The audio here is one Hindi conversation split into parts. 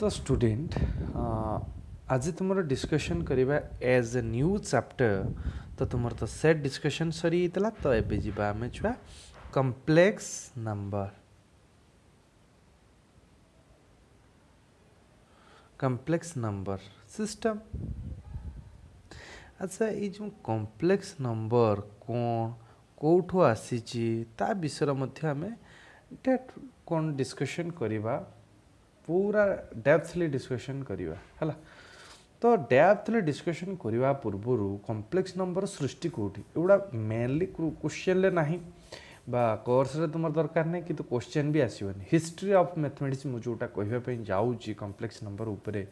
तो स्टूडेंट आज तुम डिस्कशन करवा एज ए न्यू चैप्टर तो तुम तो सेट डिस्कशन सरी तो एबे जीवा आमे छुआ कॉम्प्लेक्स नंबर सिस्टम। अच्छा ये जो कॉम्प्लेक्स नंबर कौन कौठो आसीची ता विषय मध्य आमे कौन डिस्कशन करवा पूरा डेप्थली डिस्कशन करवा है। तो डेप्थली डिस्कशन करने पूर्वर कॉम्प्लेक्स नंबर सृष्टि कौटी एगुड़ा मेनली क्वेश्चन ना बा कोर्स रे तुम दरकार नहीं कि क्वेश्चन भी आसोनी हिस्ट्री ऑफ मैथमेटिक्स मुझे जोटा कहवाई जाऊँगी कॉम्प्लेक्स नंबर उपरे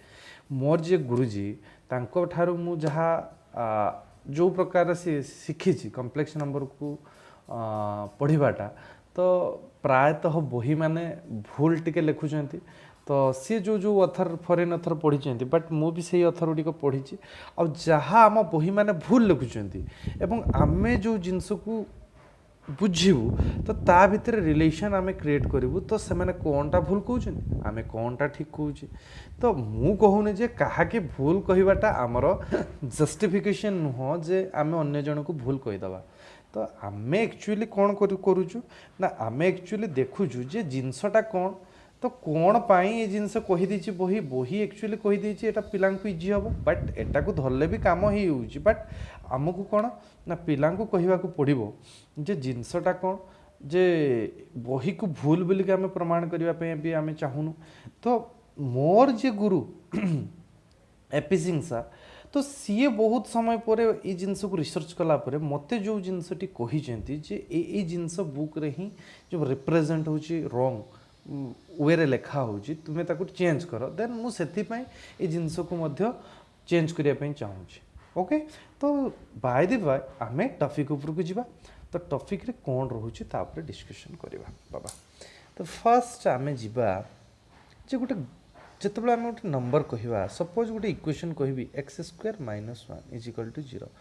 मोर जे गुरुजी तांको ठारू मु जहाँ जो प्रकार से शिखी कॉम्प्लेक्स नंबर को पढ़ाटा तो प्रायतः बही माने भूल टिके लिखुंट तो सी जो जो अथर फरेन अथर पढ़ी बट मु भी सही अथर गुड़िक पढ़ी आ जहाँ आम बही मैंने भूल लिखुंट एवं आमे जो जिनस को बुझीबू तो ता भितर रिलेशन आमे क्रिएट करूँ तो से मैंने कौनटा भूल कहते आमे कौनटा ठीक कहूँ तो मु कहूनी जे कहा भूल कहवाटा आमर जस्टिफिकेशन नुह जे आमे अन्य जन को भूल कहीदबा। तो आमे एक्चुअली कौन करूँ ना आमे एक्चुअली देखुचु जे जिनसटा कौन तो कौन पाई ये जिनस कहीदे बही बही एक्चुअली कहीदे एटा पिला इजी हम बट एटा को धरले भी काम ही होउची बट आमको कौन ना पिला कहवा पड़ो जे जिनसटा कौन जे बही को भूल बोलिक आम प्रमाण करने भी आम चाहूनु। तो मोर जे गुरु एपी सिंह सार तो सी बहुत समय पर ये जिनस को रिसर्च कलापर मत जो जिनसटी कही जे जिनस बुक रे ही जो रिप्रेजेंट होची रॉन्ग वे रे लेखा होची तुम्हें ताको चेंज कर देन मु सेति पई ए जिनस को मध्य चेंज करिया पई चाहूँ। ओके तो बाय द बाय आमे टॉपिक ऊपर को जीवा तो टॉपिक रे कौन रोचे तापर डिस्कशन करवा बाबा। तो फर्स्ट आमे जीवा जे गोटे जिते आम गोटे नंबर कहवा सपोज गोटे इक्वेशन कहबी x square minus one is equal to zero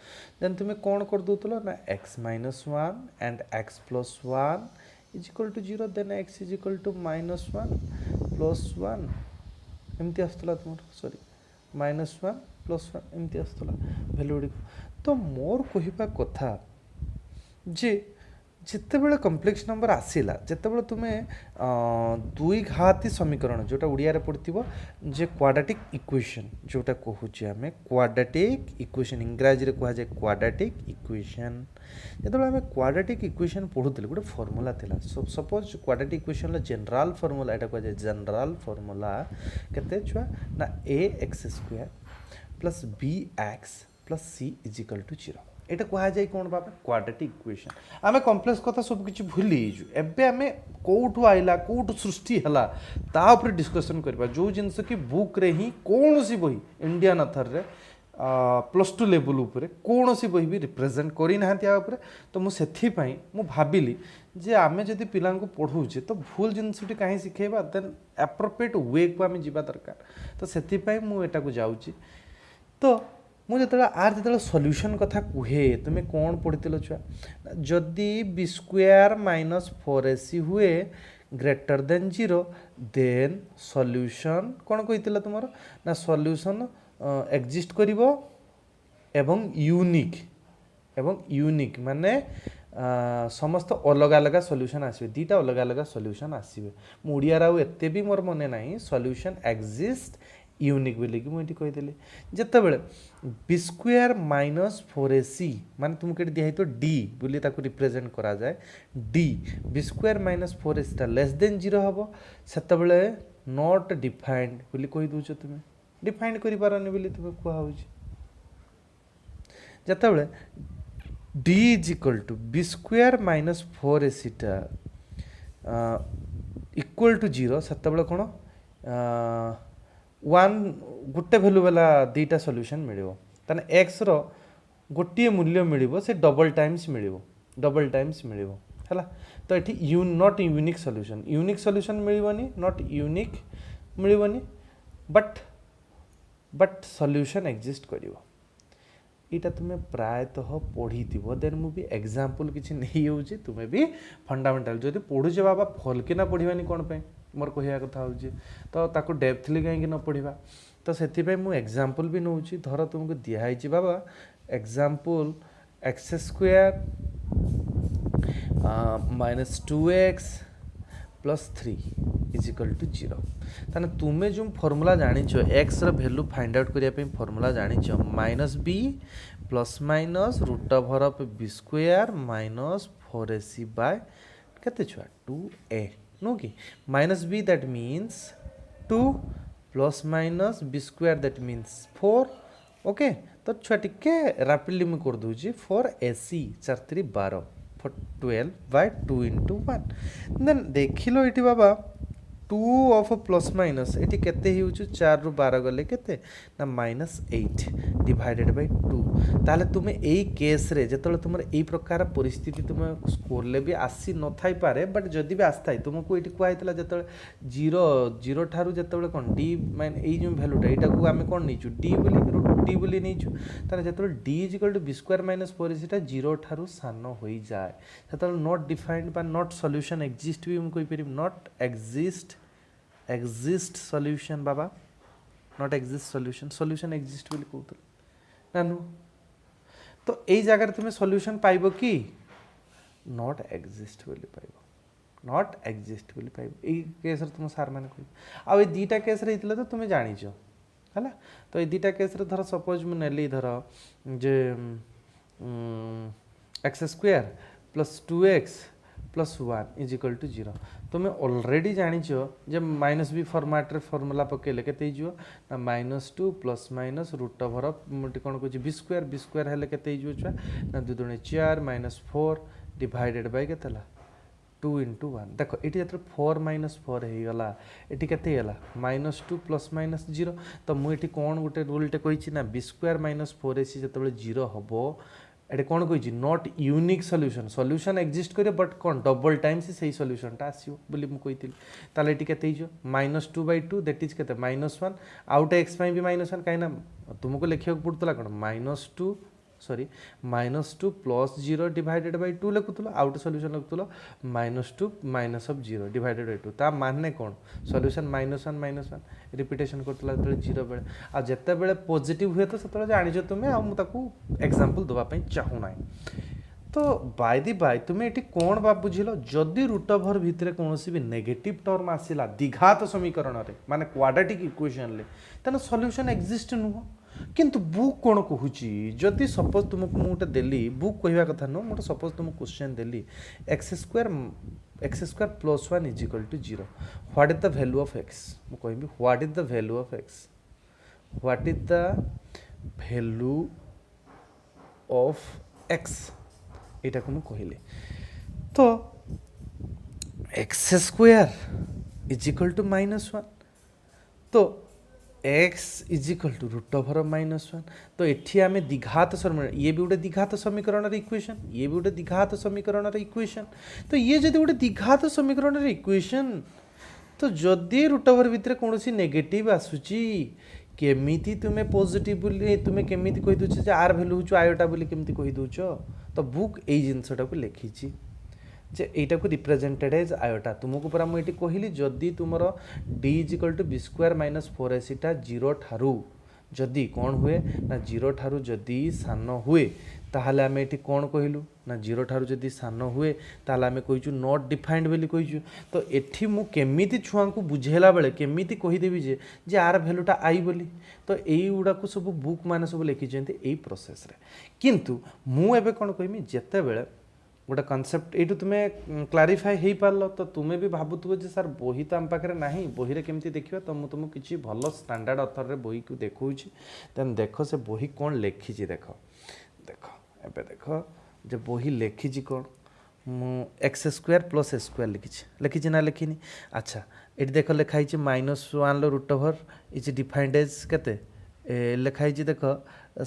then तुम्हें कौन कर दौल ना x minus one and x plus one is equal to zero then x is equal to minus one plus one एमती आसला तुम sorry minus one plus one एमती आसला भैल्यू गुड़ी। तो मोर कहवा कथा जे जितेबाला कॉम्प्लेक्स नंबर आसला जितेबाला तुम्हें दुई घाती समीकरण जोटा उड़िया पढ़ी जे क्वाड्रेटिक इक्वेशन जोटा कहूँ आम क्वाड्रेटिक इक्वेशन इंग्राजी रे कह जाए क्वाड्रेटिक इक्वेशन जो आम क्वाड्रेटिक इक्वेशन पढ़ुले गोटे फर्मूला था suppose quadratic equation general formula यहाँ कह जाए जनरल फर्मूला केते छुआ ना a x square plus b x plus c is equal to zero एटा कह जाए कौन बाबा क्वाड्रेटिक इक्वेशन आम कॉम्प्लेक्स कथा सब किसी भूली एबे आम कौटू आइला कौटू सृष्टि है तापर डिस्कसन करवा जो जिनस कि बुक रे ही कौन सी बही इंडियन अथर रे प्लस टू लेवल उपर कौन सी बही भी रिप्रेजेंट करना तो मुझे मु भाविली जे आमे जदि पिला पढ़ाऊे तो भूल जिनसटी कहीं शिखेबा देन एप्रोप्रिएट वे को आम जावा दरकार। तो से मुझा को जाऊँगी तो मुझे आर जो सॉल्यूशन कथा कहे तुम्हें कौन पढ़ी छुआ जदि बी स्क्वायर माइनस 4ac हुए greater than zero then solution कौन कही तुम ना सॉल्यूशन एक्जिस्ट करिवो एवं यूनिक माने समस्त अलग अलग सॉल्यूशन आसवे दीटा अलग अलग सॉल्यूशन आसवे मुड़िया एते भी मोर मन ना सॉल्यूशन एक्जिस्ट यूनिक बोलिक मुझे कहीदेली जिते बड़े बी स्क्वायर माइनस 4ac मान तुमको दिखाई तो डी बोली ताको रिप्रेजेंट करा जाए D B square minus 4ac less than zero हम से नॉट डिफाइंड बोली कही दौच तुम्हें डिफाइंड कर पारनी बोली तुम्हें कहूँ जिते बड़े D is equal to B square minus 4ac equal to zero से कौन वन गोटे भैल्यू वाला दीटा सॉल्यूशन मिलिबो ताने एक्स रो गोटे मूल्य मिलिबो से डबल टाइम्स मिलिबो हैला। तो ये नॉट यूनिक सॉल्यूशन मिलिबोनी नॉट यूनिक मिलिबोनी बट सॉल्यूशन एक्जिस्ट करिवो यहाँ तुम्हें प्रायतः पढ़ी थी देन मुझे एग्जाम्पल किसी नहीं होउची तुम्हें भी फंडामेंटल जदि पढ़ुचे बाबा भल कि ना पढ़ानी कौन पे मोर कहया कथा होची तो ताको डेप्थली कहीं न पढ़िबा तो सेति पे मु एग्जांपल भी नउची धर तुमको दिया है बाबा example x square minus 2x plus 3 is equal to 0 ताने तुमे जो फॉर्मूला जानिछ x र वैल्यू फाइंड आउट करिया पे फॉर्मूला जानिछ minus b plus minus root over of b square minus 4ac by केते छुआ 2a नो कि minus b that means 2 plus minus b square that means 4 okay तो छुआ टिके रैपिडली मैं कर दूची 4ac 4 3 12 12 by 2 into 1 then देखिलो इटी बाबा 2 ऑफ प्लस माइनस एटी केते ही होछु 4 रु 12 गले केते ना -8 डिवाइडेड बाय 2 ताले तुमे एई केस रे जेतले तुमर एई प्रकार परिस्थिति तुमे स्कोर ले भी आसी न थाई पारे बट जदी भी आस्थाई तुमको एटी को आइतला जेतले 0 ठारू जेतले कोन d मान एई जो वैल्यूटा एटा को आमे कोन नीचु d बोली रूट d बोली नीचु ताले जेतले d = b स्क्वायर माइनस 4 इटा 0 ठारू सानो होई जाय जेतले नॉट डिफाइंड बा नॉट सॉल्यूशन एग्जिस्ट भी हम कोइ पेरि not exist solution Baba not exist solution exist बोली कहूत नानु तो यही जगह तुम्हें सॉल्यूशन पाइबो कि not exist बोली पाइबो not exist बोली पाइबो एई केस रे तुम सार माने कहि आ ए दीटा केस रे हितले तो तुम जानिछो हला तो ए दीटा केस रे धर सपोज मु नेली धर जे x square plus 2x plus 1 is equal to 0 तुम्हें ऑलरेडी जानिछो जे माइनस बी फॉर्मेट रे फार्मूला पकेले केते हिजो ना -2 plus minus root over of मोटी कोन को बी स्क्वायर हेले केते हिजो छुआ ना 2 दुणे 4 -4 डिवाइडेड बाय केतला 2 into 1 देखो एटी जत 4 - 4 हे गला एटी केते गला -2 प्लस माइनस 0 तो मु एटी कोन गुटे रूल टे कहिछि ना बी स्क्वायर माइनस 4ac जतबे 0 हबो एटे कौन कही नॉट यूनिक सॉल्यूशन एग्जिस्ट करे बट कौन डबल टाइम्स से सॉल्यूशनटा आसो बोली मुझे ताले एटी केते हिजो -2/2 दैट इज केते -1 आउट एक्स पाई भी -1 कहीं तुमको लिखा पड़ता कौन -2 प्लस 0 डिवाइडेड बाय 2 लिखुल आउट सॉल्यूशन लिखुल -2 माइनस ऑफ 0 डिवाइडेड बाय 2 ता माने कौन सॉल्यूशन -1 रिपीटेशन करतला जतले 0 बेले आ जत्ते बेले पॉजिटिव हुए तो सेतले जानिजो तुमे आ मु ताकू एग्जांपल दबा पई चाहू नाही तो बाय दी बाय तुमे एटी कोन बा बुझिलो जदी रूट ओवर भितरे कोनोसी भी नेगेटिव टर्म आसिला द्विघात समीकरण रे माने क्वाड्रेटिक इक्वेशन ले तने सॉल्यूशन एग्जिस्ट नुहो किंतु बुक कौन कहूँ जदि सपोज तुमको मुझे देली बुक कहवा कथा नुह मुझे सपोज तुमको क्वेश्चन देली x square plus 1 is equal to 0 what is the value of x मुझे कहबी what is the value of x what is the value of x एटा को मुझे कहली तो x square is equal to -1 तो x is equal to root over of -1 तो एठी आमे द्विघात समीकरण ये भी गोटे द्विघात समीकरण रे इक्वेशन ये भी गोटे द्विघात समीकरण रे इक्वेशन तो ये जदि गोटे द्विघात समीकरण रे इक्वेशन तो जदि रूट ओवर भितर कोनोसी नेगेटिव आसुची केमिति तुमे पॉजिटिव बोली तुमे केमिति कहि दोछ जे आर वैल्यू होछ आयोटा बोली केमिति कहि दोछ तो बुक एई जिंसटा को लिखिची जे एटा को रिप्रेजेंटेड एज आयोटा तुमको पूरा मुझे कहली जदि तुमर d = b square minus 4ac टा 0 ठारू जदि कौन हुए ना 0 ठारू जदि सान हुए ताहले आमे एटी कौन कहलु ना 0 ठारू जदि सान हुए ताहले आमे कहिचु नॉट डिफाइंड बोली कहिचु तो एठी मु केमिति छुआ को बुझेला बेले केमिति कहि देबी जे आर वैल्यूटा आई बोली तो एई उडा को सब बुक माने सब लिखि जंती एई प्रोसेस रे किंतु मु एबे कोन कहिमी जेते बेले गोटे कनसेप्ट ये तुम्हें क्लारीफाए हो पार तो तुम्हें भी भावुव जे सर बही तो आम पाखे ना बही रे केमती देखा तो मुझे तुमको किसी भल स्टैंडर्ड अथर रे बही को देखा देन देख से बही कौन लिखी देख देख एबे देख जे बही लिखी कौन मु x square plus a square लिखी ना लिखिनी अच्छा ये देख लिखाई -1 root over is defined as केते लिखाई देख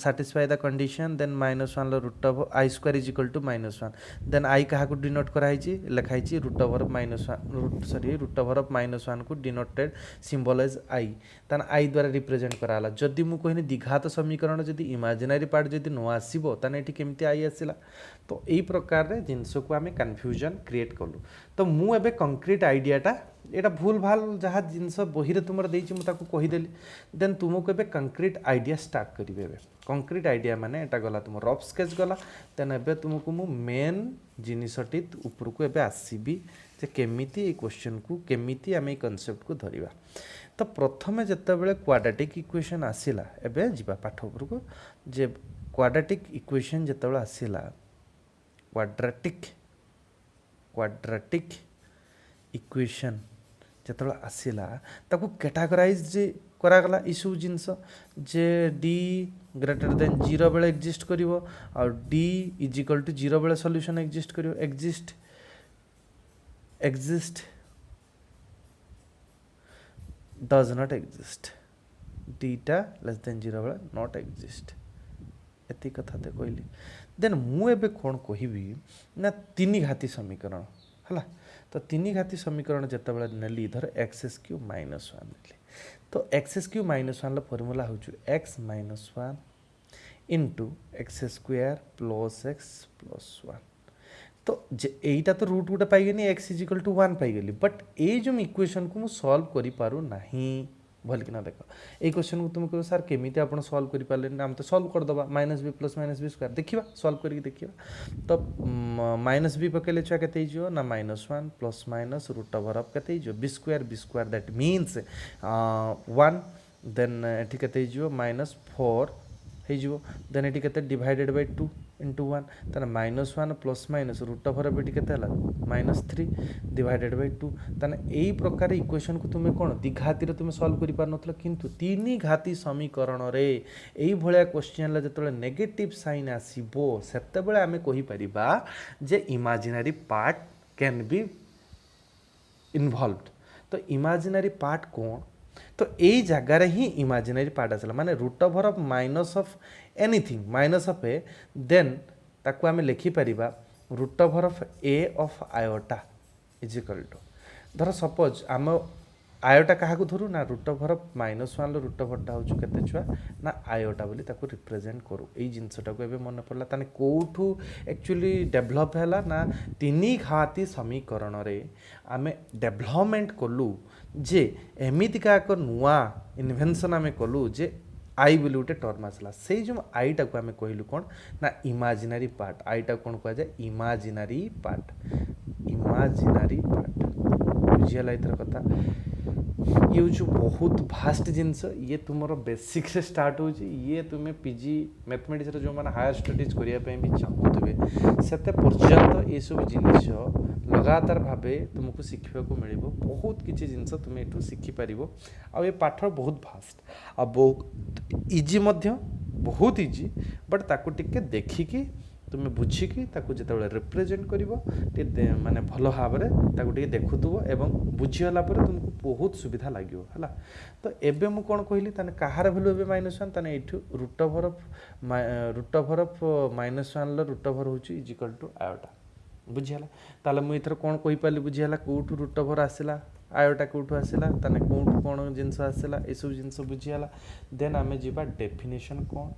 satisfy the condition then -1 root of I square is equal to -1 then I कहा को डिनोट कराई लिखाई root over root over of -1 को डिनोटेड सिंबल एज I तन I द्वारा रिप्रेजेंट कराला जदि मु कहनी द्विघात समीकरण जदि इमेजिनरी पार्ट जदि न आसीबो तने एठी केमती I आसिला तो एई प्रकार रे जिंस को आमे कंफ्यूजन क्रिएट कलु तो मु एबे कंक्रीट आइडियाटा एटा भूल भाल जहाँ जिनस बही तुम देती मुझे कहीदेली देन तुमको एबे कंक्रीट आइडिया स्टार्ट करेंगे एबे कंक्रीट आइडिया माने एटा गला तुम रफ स्केच गला देन एबे तुमको मु मेन जिनसटी उपरको एबे आसीबी जे केमिति ए क्वेश्चन को केमिति आमे कॉन्सेप्ट को धरिबा तो प्रथमे जेतेबेले क्वाड्रेटिक इक्वेशन आसिला एबे जिबा पाठ उपरको जे क्वाड्रेटिक इक्वेशन जेतेबेले आसिला क्वाड्रेटिक इक्वेशन जेतेबेले आसिला ताकू कैटेगराइज करागला इसु जिनस जे डी ग्रेटर देन 0 बेले एक्जिस्ट करिवो और डी इज इक्वल टू 0 बेले सॉल्यूशन एक्जिस्ट करिवो exist does not exist dटा लेस देन 0 बेले नॉट एक्जिस्ट एति कथा ते कहली देन मु एबे कोन कहिबी ना तीन घाती समीकरण हला तो तीन घाती समीकरण जेते बेले नेली धर x³ - 1 नेली तो x³ - 1 ला formula होछु x - 1 into x² plus x plus 1 तो एटा तो रूट गुटा पाइगनी x = 1 पाइगली बट ए जो इक्वेशन को मु सॉल्व करि पारु नाही भल कि ना देख ए क्वेश्चन को तुम कहो सर केमिति आपण सॉल्व करि पाले हम तो सॉल्व कर दबा -b + -b² देखिबा सॉल्व करके देखिबा तो -b पकेले छ केते हिजो ना -1 plus minus root over of केते हिजो b² दैट मींस 1 देन एठी केते हिजो -4 हिजो देन एठी केते डिवाइडेड बाय 2 into 1 ताने -1 plus minus root over of एठी केते हला -3 डिवाइडेड बाय 2 ताने एई प्रकार इक्वेशन को तुमे कोन द्विघाती रे तुमे सॉल्व करि पार नथला किंतु तीन घाती समीकरण रे एई भलिया क्वेश्चन ला जतले नेगेटिव साइन आसीबो सेते बेले हमें कहि परिबा जे imaginary part can be involved तो इमेजिनरी पार्ट कोन तो यही जगार ही इमेजिनरी पार्ट आसला माने root over of minus of anything minus of a then ताको आमे लिखि परिबा root over of a of iota is equal to धर सपोज आम आयोटा क्या धरू ना रूट ओवर ऑफ -1 रूट ओवरटा हो केते छुआ ना आयोटा बोली ताको रिप्रेजेंट करू एई जिंसटा को एबे मन पड़ला ताने कोठू एक्चुअली डेवलप हैला ना तीन घाती समीकरण रे आमे डेवलपमेंट कलु जे एमितिका एक नुआ इन्वेंशन आमे कलु जे आई बोली गोटे टर्म आसला से जो आईटा को आमे कहलु कौन ना इमेजिनरी पार्ट आईटा कौन कह जाए इमेजिनरी पार्ट बुझीगला इथर कथा ये जो बहुत भास्ट जिनस ये तुम बेसिक से स्टार्ट हो ये तुम्हें पीजी मैथमेटिक्स जो मैंने हायर स्टडीज करने भी चाहूबे से पर्यंत ये सब जिनिस लगातार भावे तुमको शिखा को मिल बहुत किसी जिनस तुम ये शिखिपार आ पाठ बहुत भास्ट आ बहुत इजी बहुत इजी बट ताकू टिके देखिकी तुम बुझिकी जो रिप्रेजेंट कर माने भल भाव में देखुव एवं बुझीगला तुमको बहुत सुविधा लगे है तो एबे मु कौन कहली कहार भैल्यू ए -1 ताने एठू root over of -1 root over होची इज इक्वल टू आयोटा बुझीगला ताले मु इथर कौन कहि पाली बुझीगला कोठू रूट ओवर आसिला आयोटा कोठू आसिला ताने कोठू कौन जिनस आसिला ए सब जिनस बुझीगला देन आमे जिबा डेफिनेशन कौन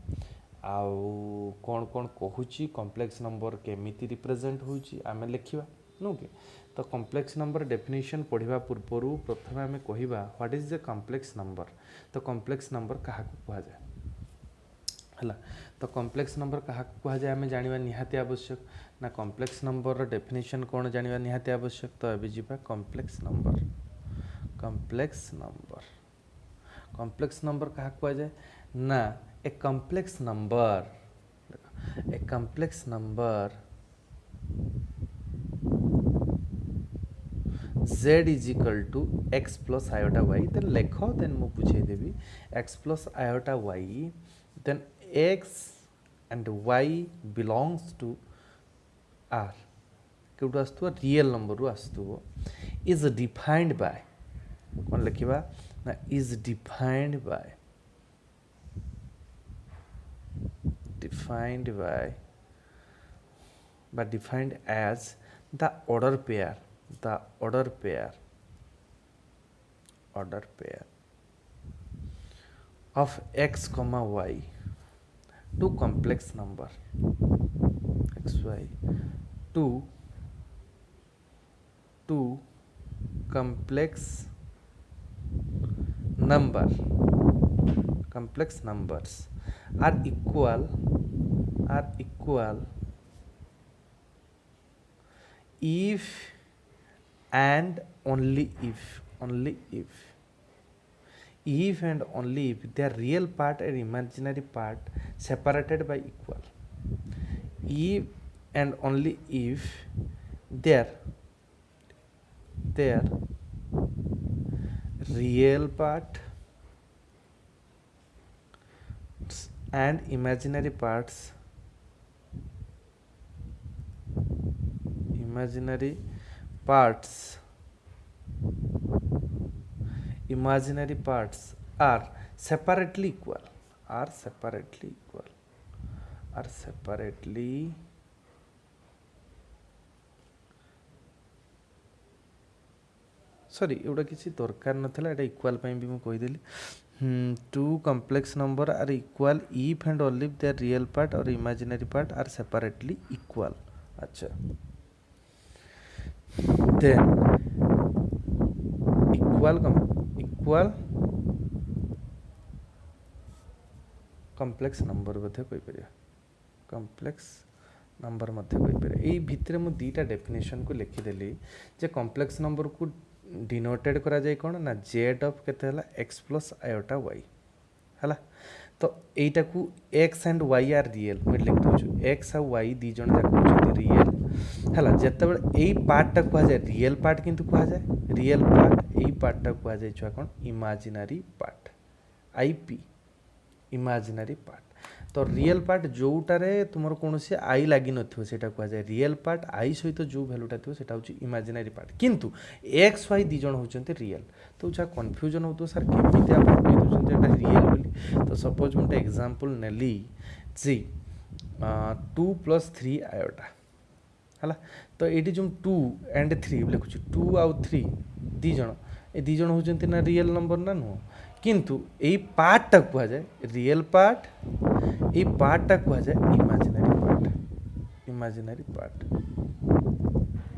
आउ कौन कौन कहूँ कॉम्प्लेक्स नंबर केमिति रिप्रेजेंट होची आमे लिखिबा नो कि तो कॉम्प्लेक्स नंबर डेफिनेशन पढ़िबा पूर्व प्रथम आमे कहिबा what is the complex number तो कॉम्प्लेक्स नंबर कहा कह जाए हला तो कॉम्प्लेक्स नंबर कहा कह जाए आमे जानिबा निहाती आवश्यक ना कॉम्प्लेक्स नंबर रो डेफिनेशन कौन जानिबा निहाती आवश्यक तो अबे जिबा कॉम्प्लेक्स नंबर कहा कह जाए ना a complex number z is equal to x plus iota y then lekho then mu बुझे देबी x plus iota y then x and y belongs to r केउट आस्तु रियल नंबर रु आस्तु is defined by कोन लिखिबा ना is defined as the order pair of x comma y to complex number xy to complex numbers are equal if and only if and only if their real part and imaginary part separated by equal. If and only if their real part and imaginary parts are separately equal sorry एवढा किसी दरकार नथिला एटा इक्वल ପାଇଁ भी ମୁଁ କହିଦେଲି two complex number are equal if and only if their real part or imaginary part are separately equal. अच्छा then equal complex number मध्ये कोई परिया complex नंबर मध्य कोई परिया एई भितरे मु दीटा डेफिनेशन को लिखि देली जे कॉम्प्लेक्स नंबर को डिनोटेड करा जाय कोन ना z ऑफ केते हला x प्लस आयोटा y हला तो एटा को x and y are real मैं लिख दोछु x और y दी जण जाक होछथि रियल हला जत्ते बेले एई पार्ट टा को जाय रियल पार्ट किंतु को जाय रियल पार्ट एई पार्ट टा को जाय छुआ कोन imaginary part ip imaginary part तो रियल पार्ट जोटारे तुमर कोनोसी आई लागि नथियो सेटा को जाय रियल पार्ट आई सहित जो वैल्यूटा थियो सेटा होची इमेजिनरी पार्ट किंतु x y दी जण होचंते रियल तो जा कंफ्यूजन होतो सर केमिति आप कहि दोचंते एटा रियल बोली तो सपोज मुटे एग्जांपल नेली जी 2 + 3 आयोटा हला तो एटी जो 2 एंड 3 लिखुची 2 आउ 3 दी जण ए दी जण होचंते ना रियल नंबर ना नो किंतु एई पार्ट टा को जाय रियल पार्ट ए पार्ट टा को जाय इमेजिनरी पार्ट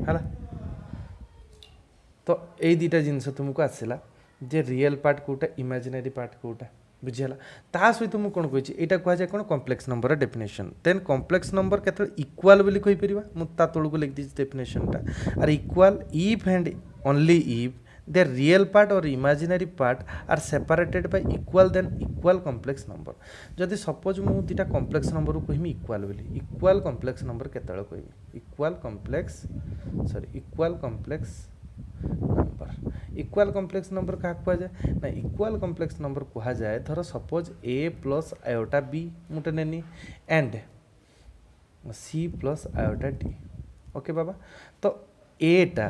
हला तो ए दीटा जिंस तुमको आसिला जे रियल पार्ट कोटा इमेजिनरी पार्ट कोटा बुझियला ता सहित मु कोन कहछि एटा को जाय कोन complex number definition then complex number केते इक्वल बोली कहि परिबा मु ता तळु को लिख दिस डेफिनेशन टा are equal if and only if their real part or imaginary part are separated by equal then equal complex number जदि सपोज मु दिटा कॉम्प्लेक्स नंबर को कहिमी इक्वल बोली इक्वल कॉम्प्लेक्स नंबर केतळ कहिमी इक्वल कॉम्प्लेक्स नंबर का कहा जाए ना इक्वल कॉम्प्लेक्स नंबर कहा जाए धर suppose a plus iota b मुटे नेनी and c plus iota d okay बाबा तो a टा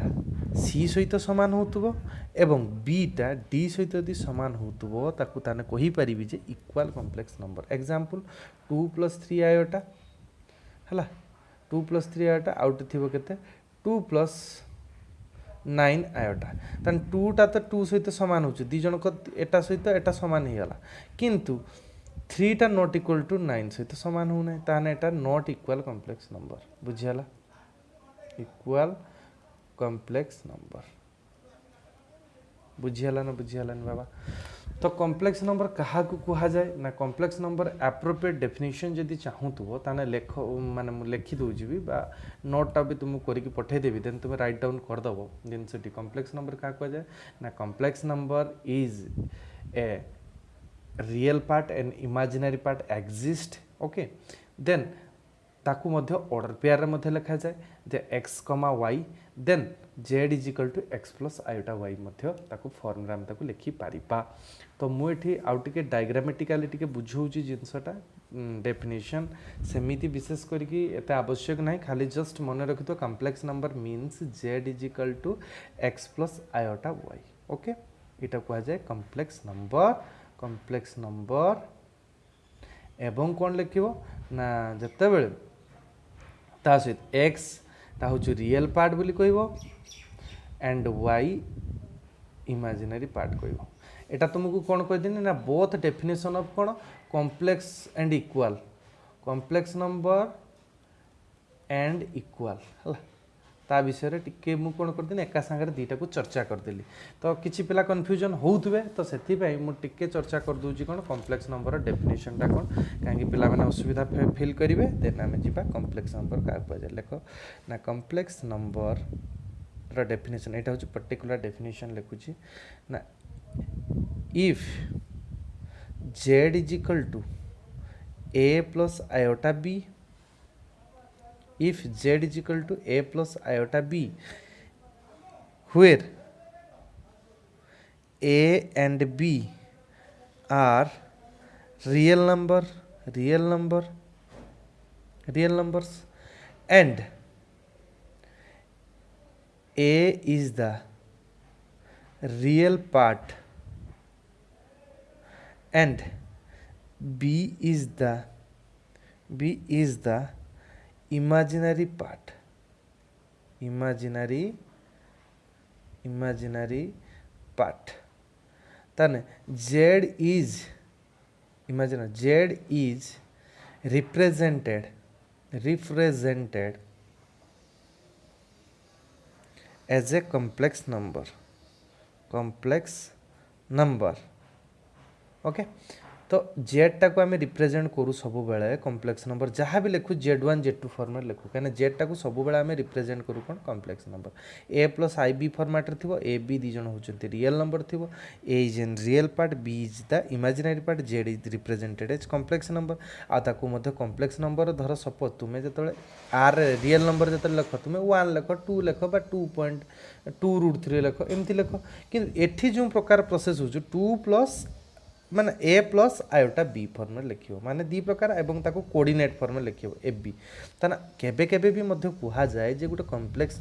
c सहित समान होतबो एवं b टा d सहित यदि समान होतबो ताकू ताने कहि परिबि जे equal complex number example 2 + 3 iota हला 2 + 3 आयोटा आउट थिबो केते 2 + 9 आयोटा तन 2 टा तो 2 सहित समान होछ दी जण को एटा सहित एटा समान हियला किंतु 3 टा नॉट इक्वल टू 9 सहित समान हो नै ताने एटा नॉट इक्वल कॉम्प्लेक्स नंबर बुझियला इक्वल कॉम्प्लेक्स नंबर बुझियला न बाबा तो कॉम्प्लेक्स नंबर कहा को कहा जाए ना कॉम्प्लेक्स नंबर एप्रोप्रिएट डेफिनेशन जदि चाहूथबो ताने लेख माने लिखि दउ जिवि बा नोट टा भी तुम करिक पठे देबी देन तुम राइट डाउन कर दबो डेंसिटी कॉम्प्लेक्स नंबर कहा कहा जाए ना complex number is a real part and imaginary part exist okay then ताकू मध्य ऑर्डर पेयर रे मध्य लिखा जाए जे x, y देन z = x + आयोटा y मध्य ताकू फॉर्मूला हम ताकू लिखि पारिबा तो मु एठी आउ टिके डायग्रामेटिकली टिके बुझौची जिंसटा डेफिनेशन सेमिति विशेष करके एते आवश्यक नाही खाली जस्ट मन रखितो complex number means z = x + iota y okay एटा को जाए कॉम्प्लेक्स नंबर एवं कोन लिखिबो ना जत्ते बेले ता सहित x ता होछु रियल पार्ट बोली कहबो एंड y इमेजिनरी पार्ट कहबो एटा तुमको कोन कह दिनी ना both definition of cone complex and equal complex number and equal हला ता विषय टिके मु कौन करदेली एका सागर दुईटा को चर्चा करदेली तो किसी पिला कन्फ्यूजन होउथबे तो सेथिपाई मु टिके चर्चा कर दूची कौन कॉम्प्लेक्स नंबर डेफिनेशन टा कौन कहीं पिला माने असुविधा फील करेंगे देन आम जीवा कॉम्प्लेक्स नंबर क्या कहुए लेख ना कॉम्प्लेक्स नंबर डेफिनेशन यहाँ हूँ पर्टिकुलर डेफिनेशन लिखुची ना if z is equal to a plus iota b if z is equal to a plus iota b where a and b are real numbers and a is the real part and b is the imaginary part then z is represented as a complex number okay तो जेड टा को आम रिप्रेजेंट करूँ सब बेले कॉम्प्लेक्स नंबर जहाँ भी लिखू z1 z2 फॉर्मेट लिखू कहीं जेड टा को सब बेले आम रिप्रेजेंट करूँ कौन complex number a plus i b format थी ए बी दी जन होती रियल नंबर थी a is an real part b is the imaginary part z is represented as complex number आको कॉम्प्लेक्स नंबर धर सपोज तुम्हें जो आर रियल नंबर जो लिख तुम्हें 1 लिख 2 लिख 2.2√3 लिख एमती लिख कि एठी जो प्रकार प्रोसेस हो 2 प्लस माने ए प्लस आयोटा बी फॉर्म लिख माने दी प्रकार एवं ताको कोऑर्डिनेट फॉर्म लिख ए बी तना केबे केबे भी मध्य कुहा जाए जे गोटे कॉम्प्लेक्स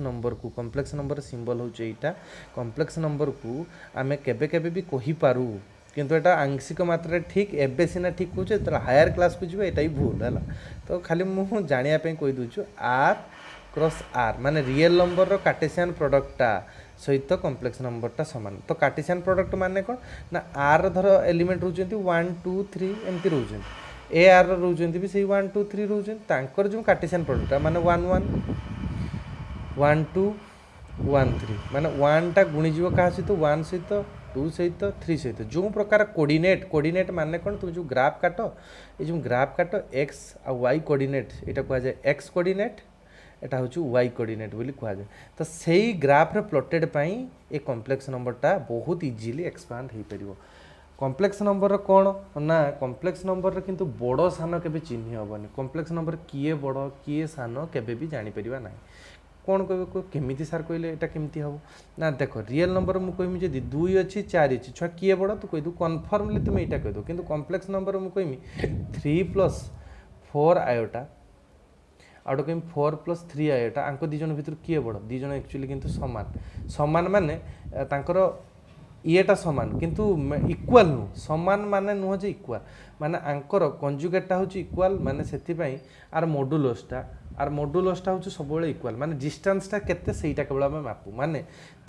नंबर सिंबल होचे एटा कॉम्प्लेक्स नंबर को आमे केबे केबे भी कहि पारू किंतु एटा आंशिक मात्रा ठीक एबे सिना ठीक होचे तर हायर क्लास को जिवे एटा ही भूल हैला तो खाली मु जानिया पे कहि दोछु आर क्रॉस आर माने रियल नंबर रो कार्टेशियन प्रोडक्टटा सहित कॉम्प्लेक्स नंबरटा सामान तो कार्टेशियन प्रोडक्ट माने कौन ना आर धर एलिमेंट रोचंती 1 2 3 एमती रोचन ए आर रोचंती भी सही 1 2 3 रोचन तांकर जो कार्टेशियन प्रोडक्ट माने 1 1 1 2 1 3 माने 1 टा गुणी जीव का सहित 1 सहित 2 सहित 3 सहित जो प्रकार कोऑर्डिनेट माने कौन तुम जो ग्राफ काटो ये जो ग्राफ काटो x आ y कोऑर्डिनेट एटा कहा जाए x कोऑर्डिनेट एटा हूँ वाई कोऑर्डिनेट बोली कहा जाए तो सही ग्राफ रे प्लॉटेड पाई ए कॉम्प्लेक्स नंबरटा बहुत इजीली एक्सपांड हो पार कॉम्प्लेक्स नंबर कौन ना कॉम्प्लेक्स नंबर किंतु बड़ सान के चिन्ह हेबनी कॉम्प्लेक्स नंबर किए बड़ किए सान के जापर ना कौन कह केमी सार कहले यहाँ केमती हम ना देख रियल नंबर मुझे कहमी जब 2 अच्छी 4 अच्छी छुआ किए बड़ तू कहीदु कनफर्मली तुम यहाँ कहीदु कि कॉम्प्लेक्स नंबर मुझे कहमी 3 प्लस 4 आयोटा आउट कहीं 4 प्लस 3 आयोटा आंक दी जन भीतर किए बड़ दी जन एक्चुअली किंतु समान माने तांकर येटा समान किंतु इक्वाल नु समान माने नुह जे इक्वाल माने आंकर कंजुगेटटा होची इक्वाल माने सेथिपई आर मॉड्यूलसटा होची सब बेले इक्वाल माने डिस्टेंसटा केते सेटा केवल हम मापू माने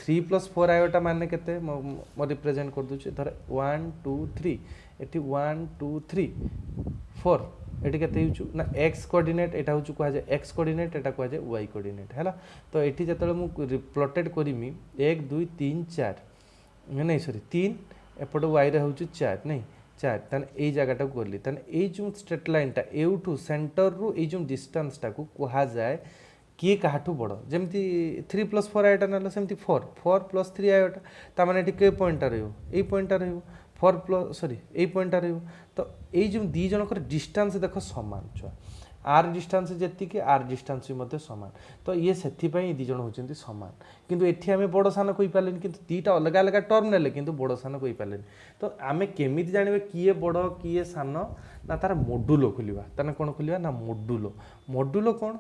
3 प्लस 4 आयोटा माने केते म रिप्रेजेंट कर दूची धर 1 2 3 एटी 1 2 3 4 एटी केते होचु ना x कोऑर्डिनेट एटा होचु कहा जाय x कोऑर्डिनेट एटा कहा जाय y कोऑर्डिनेट हैला तो एटी जतले मु प्लॉटेड करिमी 1 2 3 4 नहीं सॉरी 3 एपट y रे होचु 4 नहीं 4 तने एई जगहटा को करली तने एई जो स्ट्रेट लाइनटा एउठू सेंटर रु एई जो डिस्टेंसटा को कहा जाय किए काहाठू बड़ जमती 3 प्लस 4 आयोटा ना सेमती 4 प्लस 3 आयोटा ता माने एटी के पॉइंटटा रहयो एई पॉइंटटा रहयो 4 प्लस सॉरी एई पॉइंटटा रहयो तो एई जो दी जनकर डिस्टेंस देखो समान छुआ आर डिस्टेंस जेतिके आर डिस्टेंस भी समान तो ये से दी जन होती समान किंतु एठी आमे बड़ सान कहि पालेन किंतु दीटा अलग अलग टर्म नेले किंतु बड़ सान कहि पालेन तो आमे केमिति जानिबे किए बड़ किए सान ना तार मॉड्यूलो खोलिबा ताने कोन खोलिबा ना मॉड्यूलो कोन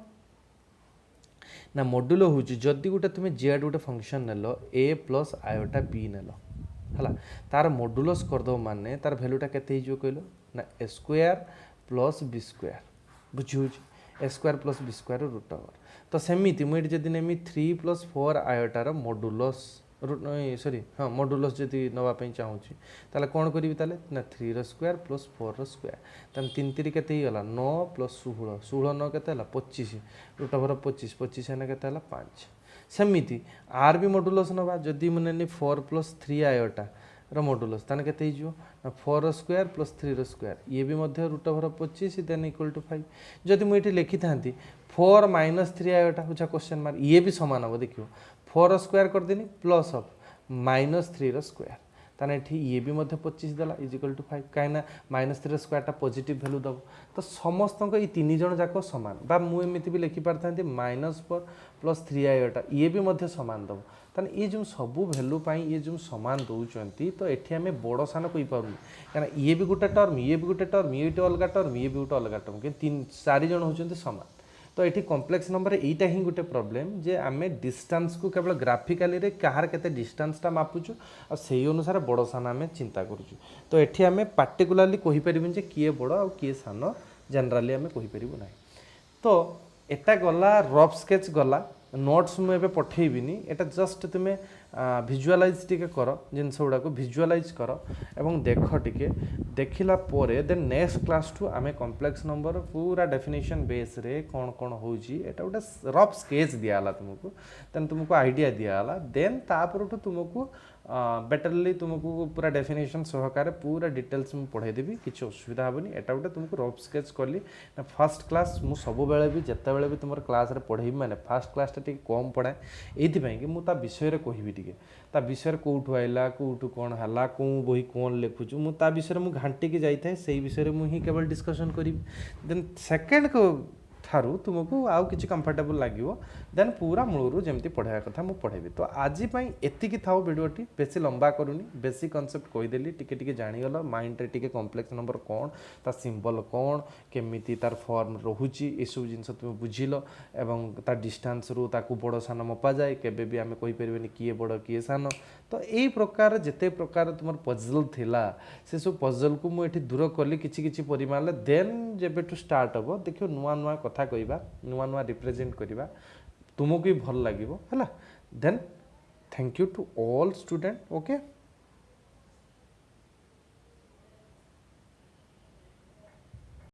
ना मॉड्यूलो होची जदी गुटे तुमे जेड गुटे फंक्शन नेलो ए प्लस आयोटा बी नेलो हला तार मॉड्यूलस कर दो माने तार वैल्यूटा केते हिजो कहलो ना A square plus B square बुझी A square plus B square root over तो सेमिति मुझे जदि नेमी 3 प्लस 4 आयोटार मॉड्यूलस सॉरी हाँ मॉड्यूलस जदि नापी चाहूँगी ताले कौन करी ताले ना 3 रो स्क्वायर प्लस 4 रो स्क्वायर ताने 3 3 केते गला 9 प्लस 16 16 9 केते 25 रूट ओवर 25 25 हेने केते 5 सेमिति आर भी मॉड्यूलस नवा जदि मुझे 4 + 3 आयोटा रो मॉड्यूलस ताने केते हिजो 4 स्क्वायर प्लस 3 स्क्वायर ये भी मध्य √25 देन इक्वल टू 5 जदि मुझे लिखि थांती 4 - 3 आयोटा बुझा क्वेश्चन मार्क ये भी समान हम देखियो 4 स्क्वायर कर देनी प्लस ऑफ -3 स्क्वायर ताने एठी ये भी मध्य 25 देला इज इक्वल टू 5 काइना -3 स्क्वायर टा पॉजिटिव वैल्यू दब तो समस्त को ये तीन जण जाको समान बा मु एमिति भी लिखि पारथांती -4 + 3 आयोटा ये भी मध्य समान दब ताने ये जो सबू वैल्यू पाई ये जो समान दउचंती तो एठी हमें बड़ सान कहि पारुनी कारण ये भी गोटे टर्म ये भी गोटे टर्म ये भी अलग टर्म ये भी गोटे अलग टर्म कि तीन चार जण होचंती समान तो ये कम्प्लेक्स नंबर एटा ही गोटे प्रॉब्लम जे आमे डिस्टेंस को केवल ग्राफिकली रे कहार केते डिस्टेंसटा मापुचु आ सेही अनुसार बड़ सान आमे चिंता करूचु तो एठी आमे पार्टिकुलरली कहि परिबिन जे किए बड़ आ किए सान जनरली आमे कहि परिबु नै तो एटा गला रफ स्केच गला नोट्स मु एबे पठेइबिनी एटा जस्ट तुमे विजुअलाइज टिके कर जिनस गुड़ा को विजुअलाइज कर एवं देख टिके देखिला पोरे देन नेक्स्ट क्लास टू आमे कॉम्प्लेक्स नंबर पूरा डेफिनेशन बेस रे कौन कौन होउची एटा गोटे रफ स्केच दियाला तुमको देन तुमको आइडिया दियाला देन तापरठू तुमको बेटरली तुमको पूरा डेफिनेशन सहकार पूरा डिटेल्स मु पढ़ाई देबी किछि असुविधा हेबनी एटा गोटे तुमको रफ स्केच करली ना फर्स्ट क्लास मु सब बेले भी जत्ता बेले भी तुमर क्लास रे पढ़ाई माने फर्स्ट क्लास टा टिक कम पढ़ाए एथि पई कि मु ता विषय रे कहिबी टिके ता विषय रे कोठु आइला कोठु कोन हला को बही कोन लेखुछु मु ता विषय रे मु घंटे के जाई थाए सेही विषय रे मु ही केवल डिस्कशन करिबी देन सेकंड को ठारू तुमको आउ किछि कंफर्टेबल लागिवो देन पूरा मूलरू जेमती पढ़ाया कथा मु पढ़ेबी तो आज पई एतिकी थाओ वीडियोटी बेसी लंबा करूनी बेसिक कांसेप्ट कहि देली टिके टिके जानि गलो माइंड रे टिके कॉम्प्लेक्स नंबर कोन ता सिंबल कोन केमिति तार फॉर्म रहुची ए सब जिंस तुम बुझिलो एवं ता डिस्टेंस रु ताकू बड़ सान मपा जाय केबे भी आमे कहि परिबेनी किए बड़ किए सान तो एई प्रकार जेते प्रकार तुमर पजल थिला से सब पजल को मु एठी दूर करली किछि किछि परिमाण ले देन जेबे टू स्टार्ट हबो देखियो नुवा नुवा कथा कहिबा नुवा नुवा रिप्रेजेंट करिबा तुमको भी भल लागिवो हला then thank you to all student okay